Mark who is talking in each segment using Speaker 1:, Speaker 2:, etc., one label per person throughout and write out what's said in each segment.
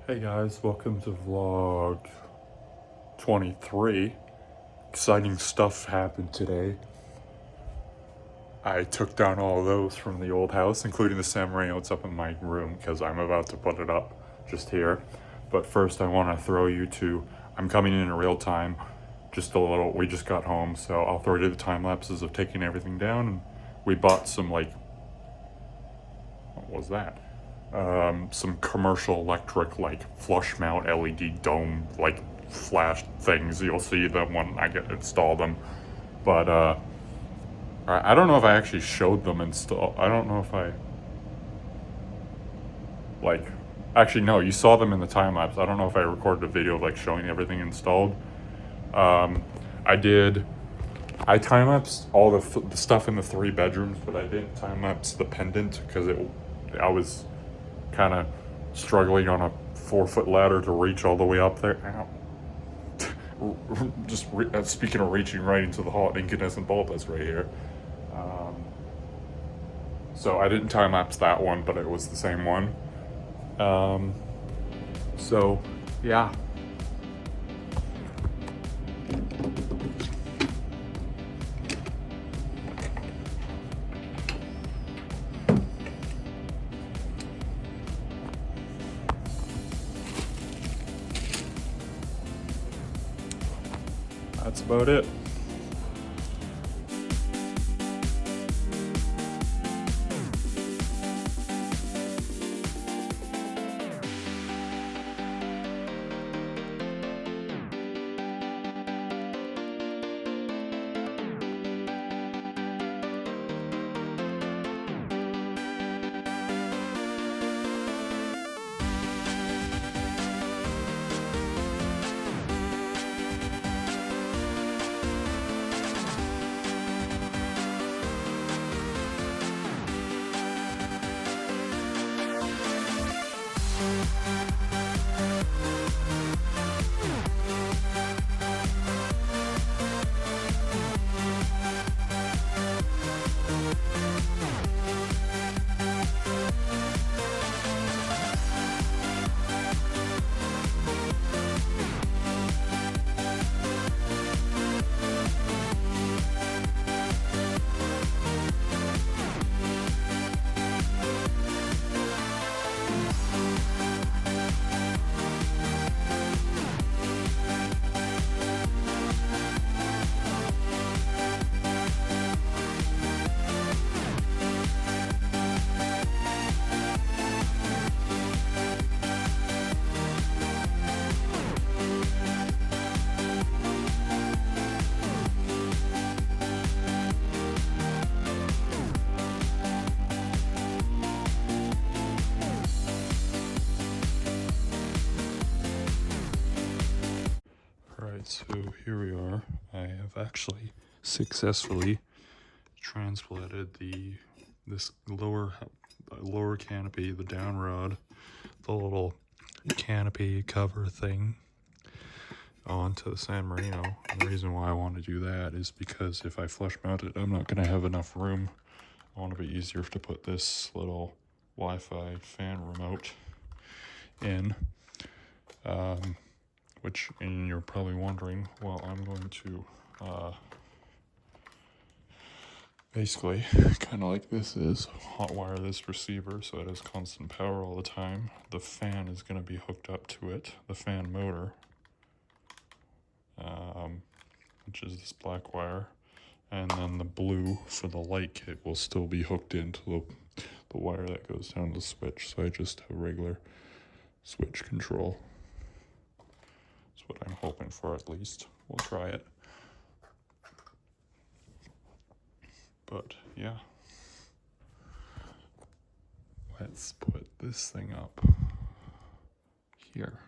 Speaker 1: Hey guys, welcome to vlog 23. Exciting stuff happened today. I took down all of those from the old house, including the San Marino. It's up in my room because I'm about to put it up just here. But first I want to throw you to, I'm coming in real time, just a little, we just got home, so I'll throw you the time lapses of taking everything down. And we bought some what was that? Some commercial electric flush mount LED dome flash things. You'll see them when I get install them. But I don't know if I actually showed them install. I don't know if I actually no, you saw them in the time lapse. I don't know if I recorded a video of showing everything installed. I time lapsed all the stuff in the 3 bedrooms, but I didn't time lapse the pendant because I was kind of struggling on a 4-foot ladder to reach all the way up there. Ow. Speaking of reaching right into the hot incandescent bulb that's right here. So I didn't time lapse that one, but it was the same one. So yeah. That's about it. So here we are. I have actually successfully transplanted this lower canopy, the down rod, the little canopy cover thing, onto the San Marino. And the reason why I want to do that is because if I flush mount it, I'm not going to have enough room. I want to be easier to put this little Wi-Fi fan remote in. And you're probably wondering, well, I'm going to basically, kind of like this is, hot wire this receiver so it has constant power all the time. The fan is going to be hooked up to it, the fan motor, which is this black wire, and then the blue for the light kit will still be hooked into the wire that goes down the switch, so I just have regular switch control. What I'm hoping for, at least. We'll try it. But yeah, let's put this thing up here.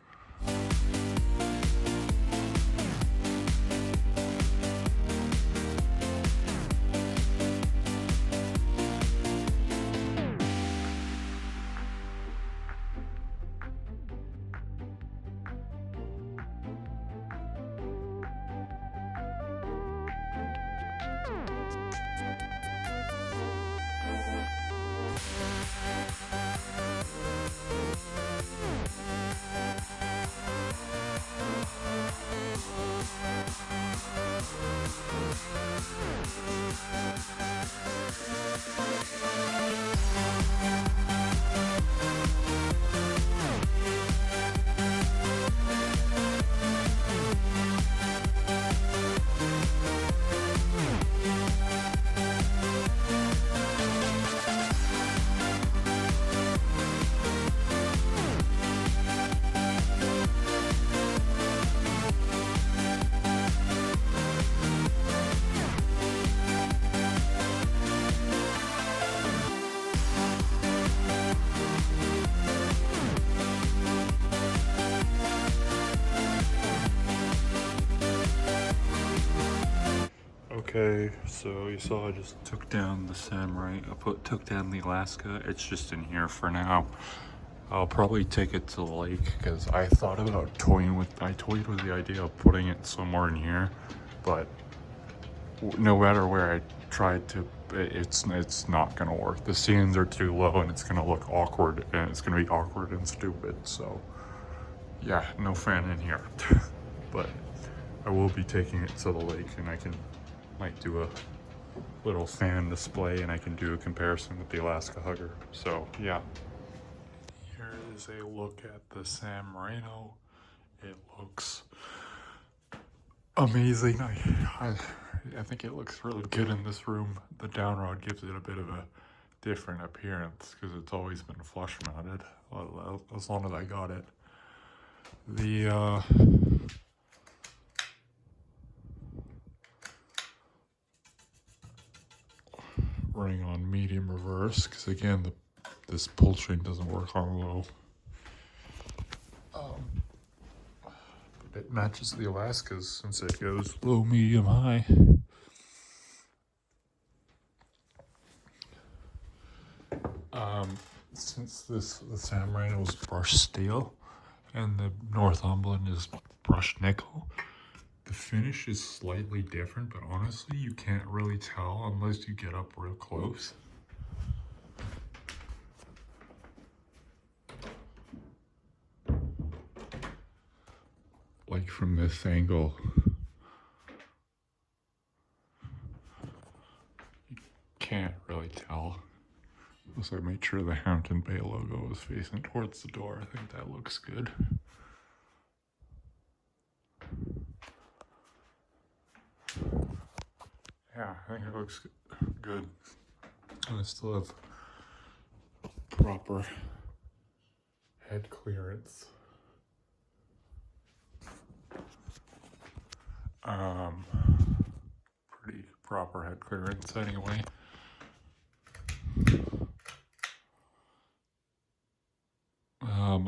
Speaker 1: Okay, so you saw I just took down the San Marino, took down the Alaska. It's just in here for now. I'll probably take it to the lake because I thought about I toyed with the idea of putting it somewhere in here, but no matter where I tried to, it's not gonna work. The ceilings are too low and it's gonna look awkward, and it's gonna be awkward and stupid. So yeah, no fan in here. But I will be taking it to the lake, and might do a little fan display, and I can do a comparison with the Alaska Hugger. So yeah. Here is a look at the San Marino. It looks amazing. I think it looks really good in this room. The down rod gives it a bit of a different appearance because it's always been flush mounted, as long as I got it. The running on medium reverse because again this pull chain doesn't work on low. It matches the Alaskas since it goes low, medium, high. Since the San Marino is brushed steel and the Northumberland is brushed nickel, the finish is slightly different, but honestly you can't really tell unless you get up real close. Like from this angle, you can't really tell. So I made sure the Hampton Bay logo is facing towards the door. I think that looks good. Yeah, I think it looks good. And I still have proper head clearance. Pretty proper head clearance anyway.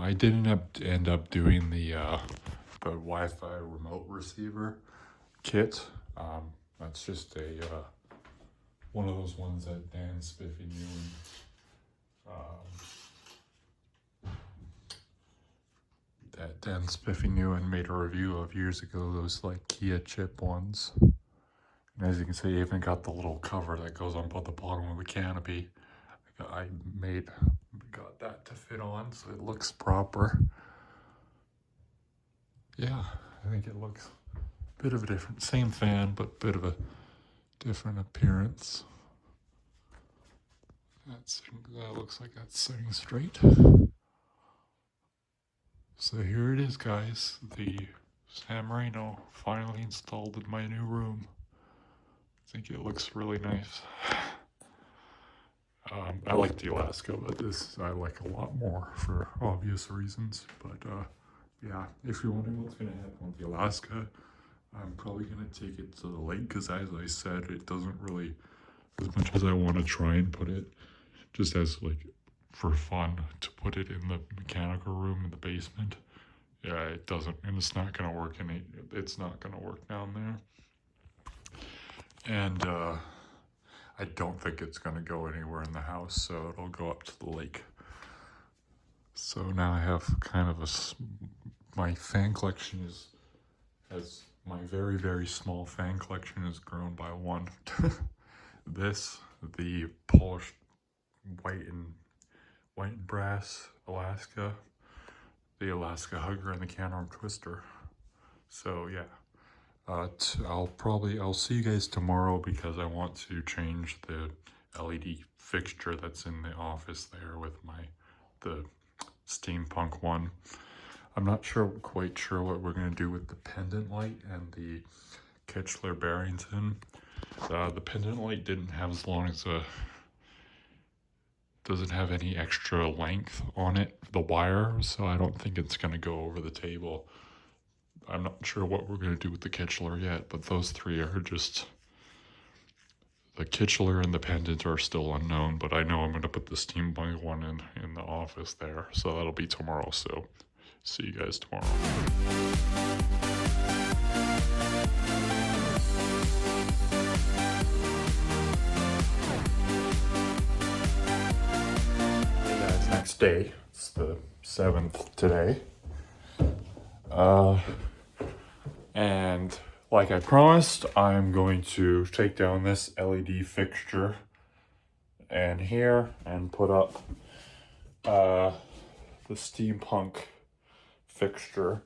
Speaker 1: I didn't end up doing the Wi-Fi remote receiver kit. That's just a one of those ones that Dan Spiffy knew and made a review of years ago. Those like Kia chip ones. And as you can see, I even got the little cover that goes on the bottom of the canopy. I got that to fit on, so it looks proper. Yeah, I think it looks a bit of a different, same fan, but bit of a different appearance. That looks like that's sitting straight. So here it is, guys. The San Marino finally installed in my new room. I think it looks really nice. I like the Alaska, but this I like a lot more for obvious reasons. But yeah, if you're wondering what's going to happen with the Alaska, I'm probably going to take it to the lake because, as I said, it doesn't really, as much as I want to try and put it just as like for fun to put it in the mechanical room in the basement. Yeah, it doesn't, and it's not going to work it's not going to work down there. And I don't think it's going to go anywhere in the house, so it'll go up to the lake. So now I have kind of my fan collection has my very, very small fan collection has grown by one. The polished white and brass Alaska, the Alaska Hugger, and the can-arm twister. So yeah. I'll see you guys tomorrow because I want to change the LED fixture that's in the office there with the steampunk one. I'm not quite sure what we're going to do with the pendant light and the Kitchener Barrington. The pendant light doesn't have any extra length on it, the wire, so I don't think it's going to go over the table. I'm not sure what we're going to do with the Kitchener yet, but those three are just... The Kitchener and the pendant are still unknown, but I know I'm going to put the steampunk one in the office there, so that'll be tomorrow, so see you guys tomorrow. next day. It's the 7th today. And like I promised, I'm going to take down this LED fixture and here and put up the steampunk fixture.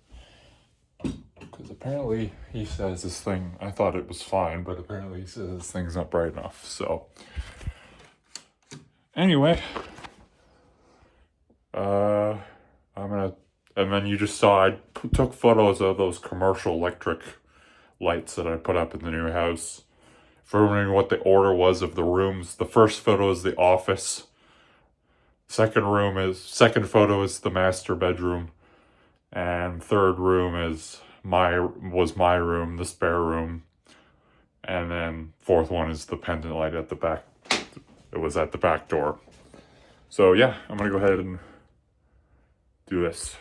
Speaker 1: Because apparently he says this thing, I thought it was fine, but apparently he says this thing's not bright enough. So anyway, and then you just saw I took photos of those commercial electric lights that I put up in the new house. For wondering what the order was of the rooms, the first photo is the office. Second photo is the master bedroom. And third room was my room, the spare room. And then fourth one is the pendant light at the back. It was at the back door. So yeah, I'm gonna go ahead and do this.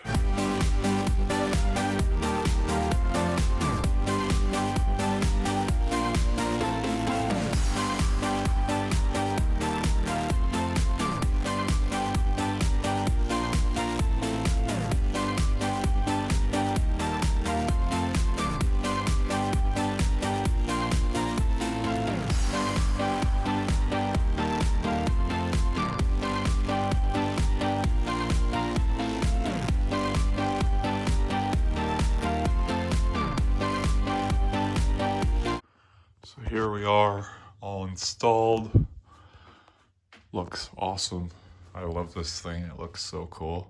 Speaker 1: Here we are, all installed. Looks awesome. I love this thing. It looks so cool.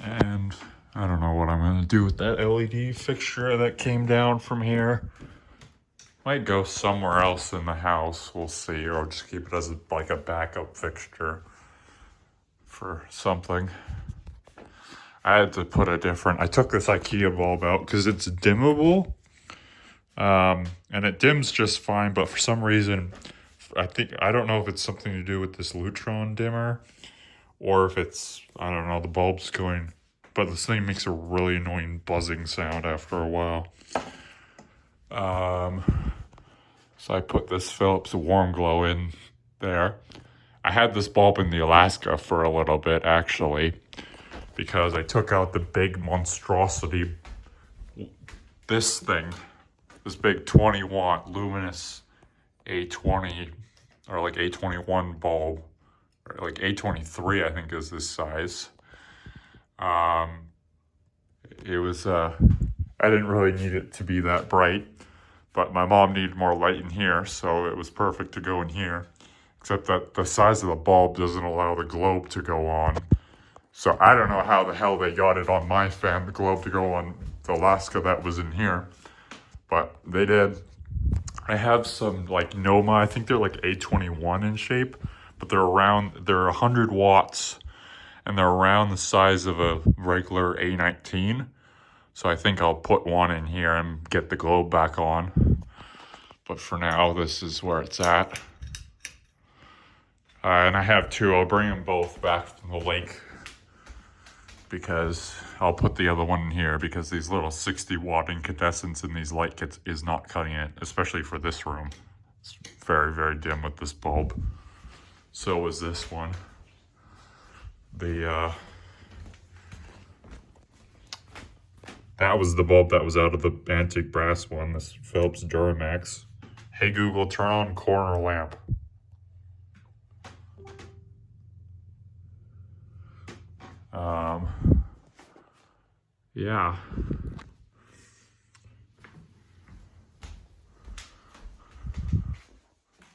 Speaker 1: And I don't know what I'm going to do with that LED fixture that came down from here. Might go somewhere else in the house, we'll see, or just keep it as like a backup fixture for something. I had to put I took this IKEA bulb out because it's dimmable, and it dims just fine, but for some reason, I don't know if it's something to do with this Lutron dimmer, or if it's, I don't know, the bulb's going, but this thing makes a really annoying buzzing sound after a while. So I put this Philips Warm Glow in there. I had this bulb in the Alaska for a little bit, actually, because I took out the big monstrosity, this big 20 watt luminous A20, or like A21 bulb, or like A23, I think is this size. It was, I didn't really need it to be that bright. But my mom needed more light in here, so it was perfect to go in here. Except that the size of the bulb doesn't allow the globe to go on. So I don't know how the hell they got it on my fan, the globe to go on the Alaska that was in here. But they did. I have some like Noma, I think they're like A21 in shape. But they're 100 watts. And they're around the size of a regular A19. So I think I'll put one in here and get the globe back on. But for now, this is where it's at. And I have two. I'll bring them both back from the lake. Because I'll put the other one in here. Because these little 60 watt incandescents in these light kits is not cutting it. Especially for this room. It's very, very dim with this bulb. So was this one. That was the bulb that was out of the antique brass one, this Philips Duramax. Hey Google, turn on corner lamp. Yeah.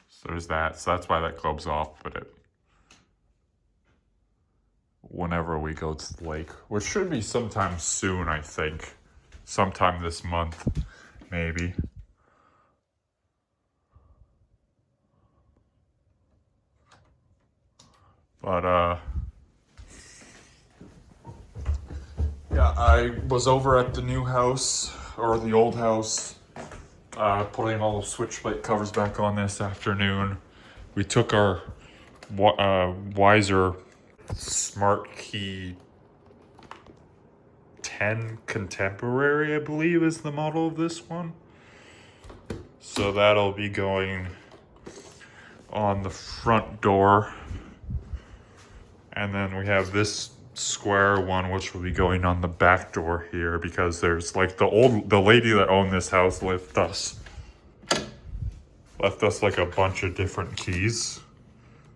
Speaker 1: So there's that. So that's why that globe's off, but whenever we go to the lake, which should be sometime soon, I think. Sometime this month, maybe. But, yeah, I was over at the new house, or the old house, putting all the switch plate covers back on this afternoon. We took our Wiser Smart Key 10 Contemporary, I believe, is the model of this one. So that'll be going on the front door. And then we have this square one, which will be going on the back door here, because there's like the lady that owned this house left us like a bunch of different keys.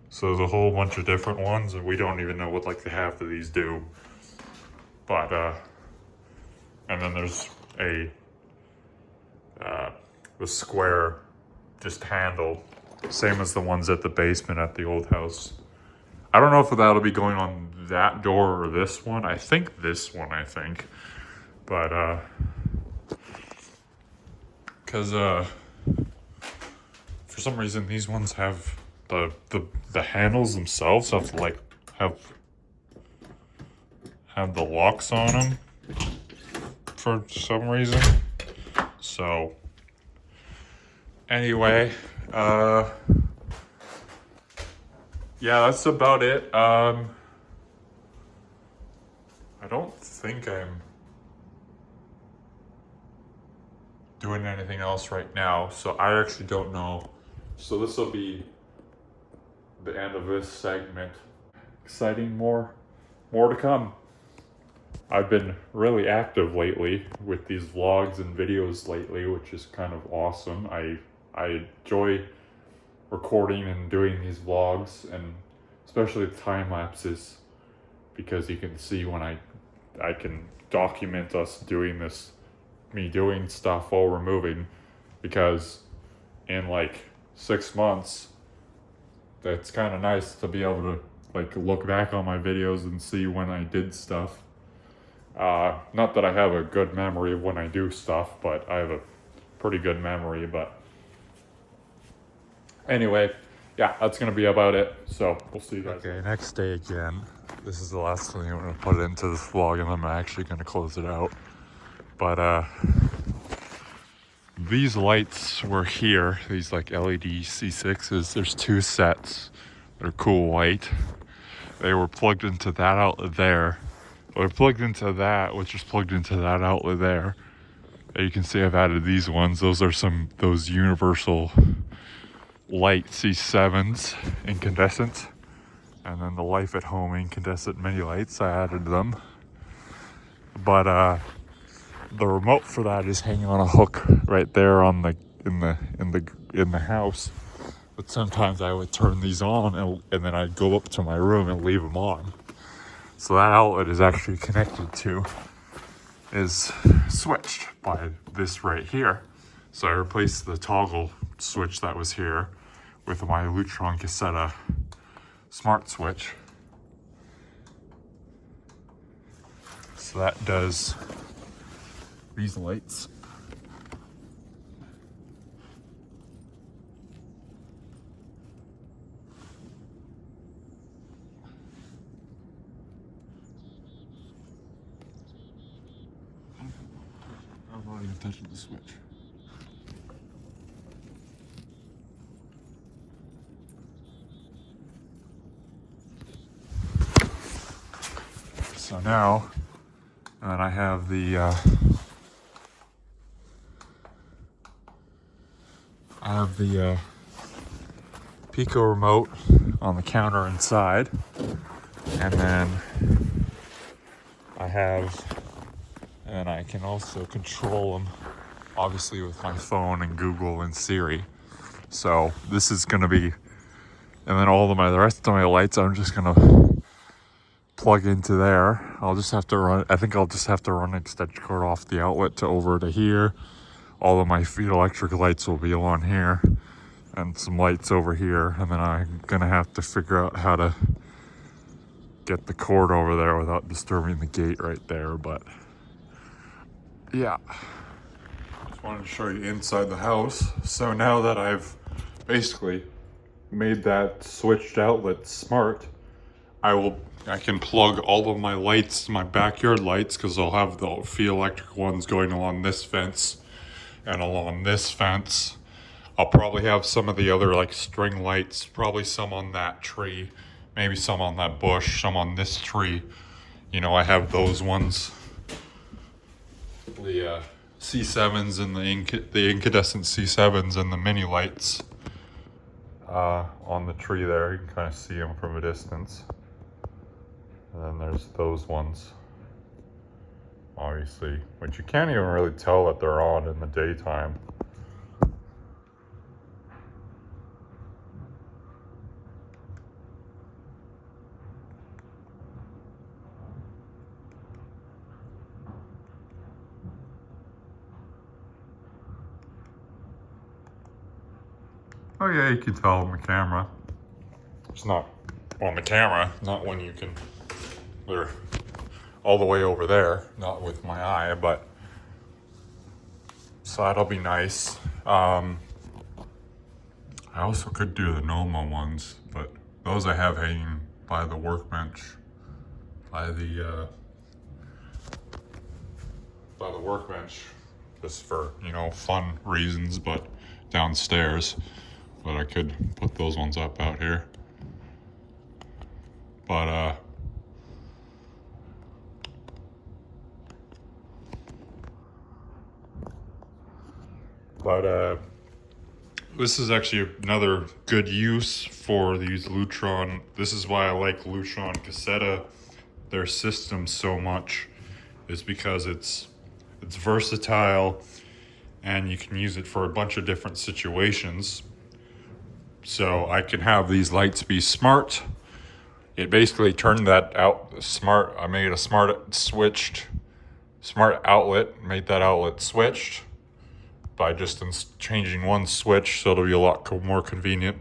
Speaker 1: So there's a whole bunch of different ones, and we don't even know what like the half of these do. But and then there's the square just handle, same as the ones at the basement at the old house. I don't know if that'll be going on that door or this one. I think this one, but because for some reason these ones have the handles themselves have to like have the locks on them for some reason. So anyway, yeah, that's about it. I don't think I'm doing anything else right now, so I actually don't know. So this will be the end of this segment. Exciting, more to come. I've been really active lately with these vlogs and videos lately, which is kind of awesome. I enjoy recording and doing these vlogs, and especially the time lapses, because you can see when I can document us doing this, me doing stuff while we're moving, because in like 6 months, that's kind of nice to be able to like look back on my videos and see when I did stuff. Not that I have a good memory of when I do stuff, but I have a pretty good memory. But anyway, yeah, that's gonna be about it. So we'll see you guys. Okay, next day again. This is the last thing I'm gonna put into this vlog, and I'm actually gonna close it out. But these lights were here, these like LED C6s. There's 2 sets. They're cool white. They were plugged into that outlet there. They're plugged into that, which is plugged into that outlet there. And you can see I've added these ones. Those are those universal light C7s, incandescent. And then the Life at Home incandescent mini lights, I added them. But the remote for that is hanging on a hook right there on in the house. But sometimes I would turn these on and then I'd go up to my room and leave them on. So that outlet is actually is switched by this right here. So I replaced the toggle switch that was here with my Lutron Caseta Smart Switch. So that does these lights. I'm not even touching the switch. So now, and then I have the Pico remote on the counter inside, and then I can also control them, obviously, with my phone and Google and Siri. So this is gonna be, and then the rest of my lights I'm just gonna plug into there. I'll just have to run an extension cord off the outlet over to here. All of my electric lights will be on here, and some lights over here, and then I'm gonna have to figure out how to get the cord over there without disturbing the gate right there. But yeah, just wanted to show you inside the house. So now that I've basically made that switched outlet smart, I can plug all of my lights, my backyard lights, because I'll have the electric ones going along this fence and along this fence. I'll probably have some of the other like string lights, probably some on that tree, maybe some on that bush, some on this tree. You know, I have those ones, the C7s and the incandescent C7s and the mini lights on the tree there. You can kind of see them from a distance. And then there's those ones, obviously, which you can't even really tell that they're on in the daytime. Oh yeah, you can tell on the camera. It's not on the camera, not when you can, they're all the way over there, not with my eye, but so that'll be nice. I also could do the Noma ones, but those I have hanging by the workbench, by the workbench, just for, you know, fun reasons, but downstairs. But I could put those ones up out here. But this is actually another good use for these Lutron. This is why I like Lutron Caseta, their system, so much, is because it's versatile and you can use it for a bunch of different situations. So I can have these lights be smart. It basically turned that out smart. I made a smart outlet, made that outlet switched by just changing one switch, so it'll be a lot more convenient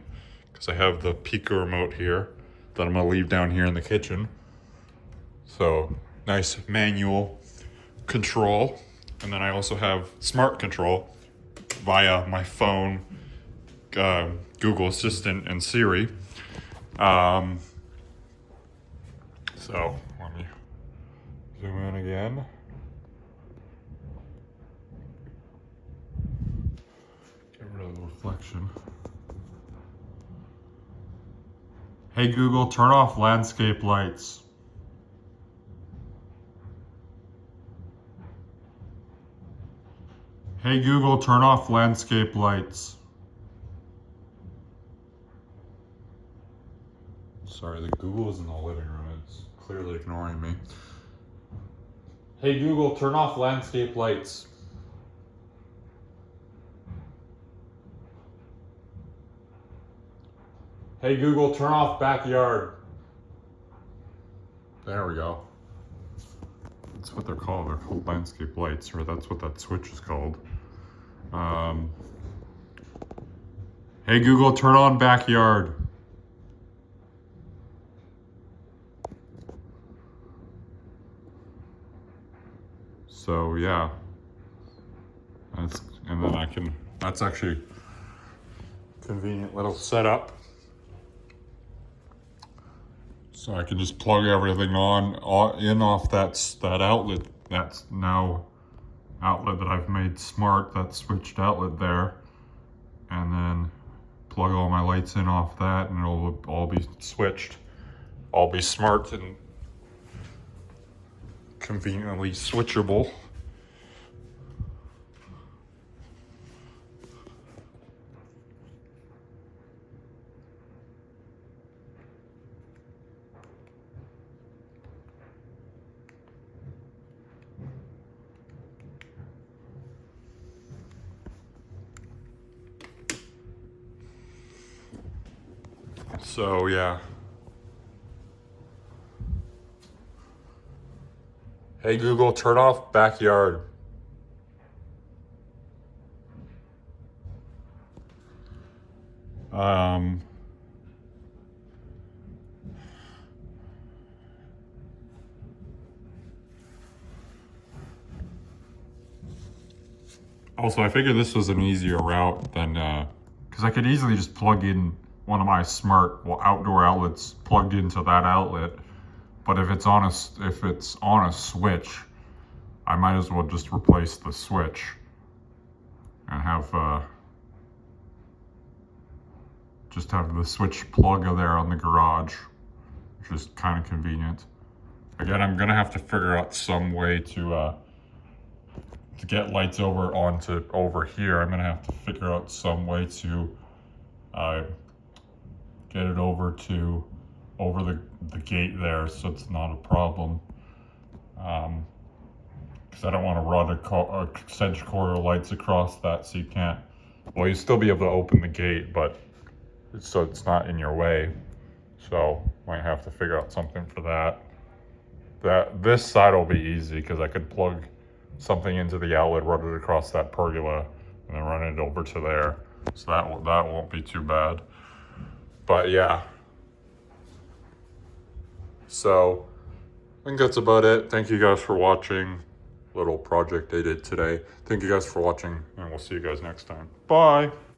Speaker 1: because I have the Pico remote here that I'm gonna leave down here in the kitchen. So nice manual control. And then I also have smart control via my phone, Google Assistant, and Siri. So let me zoom in again. Get rid of the reflection. Hey Google, turn off landscape lights. Hey Google, turn off landscape lights. Sorry, the Google is in the living room. It's clearly ignoring me. Hey Google, turn off landscape lights. Hey Google, turn off backyard. There we go. That's what they're called. They're called landscape lights, or that's what that switch is called. Hey Google, turn on backyard. So yeah, and then that's actually a convenient little setup. So I can just plug everything in off that outlet. That's now outlet that I've made smart, that switched outlet there. And then plug all my lights in off that, and it'll all be switched. All be smart and conveniently switchable. So yeah. Hey Google, turn off backyard. Also, I figured this was an easier route than, because I could easily just plug in one of my smart outdoor outlets plugged into that outlet. But if it's on a switch, I might as well just replace the switch and have just have the switch plug there on the garage. which is kind of convenient. Again, I'm gonna have to figure out some way to get lights over here. I'm gonna have to figure out some way to get it over the gate there, so it's not a problem. Because I don't want to run a extension cord or lights across that, so you can't. Well, you still be able to open the gate, but so it's not in your way. So might have to figure out something for that. This side will be easy because I could plug something into the outlet, run it across that pergola, and then run it over to there. So that won't be too bad. But yeah. So I think that's about it. Thank you guys for watching. Little project I did today. Thank you guys for watching, and we'll see you guys next time. Bye.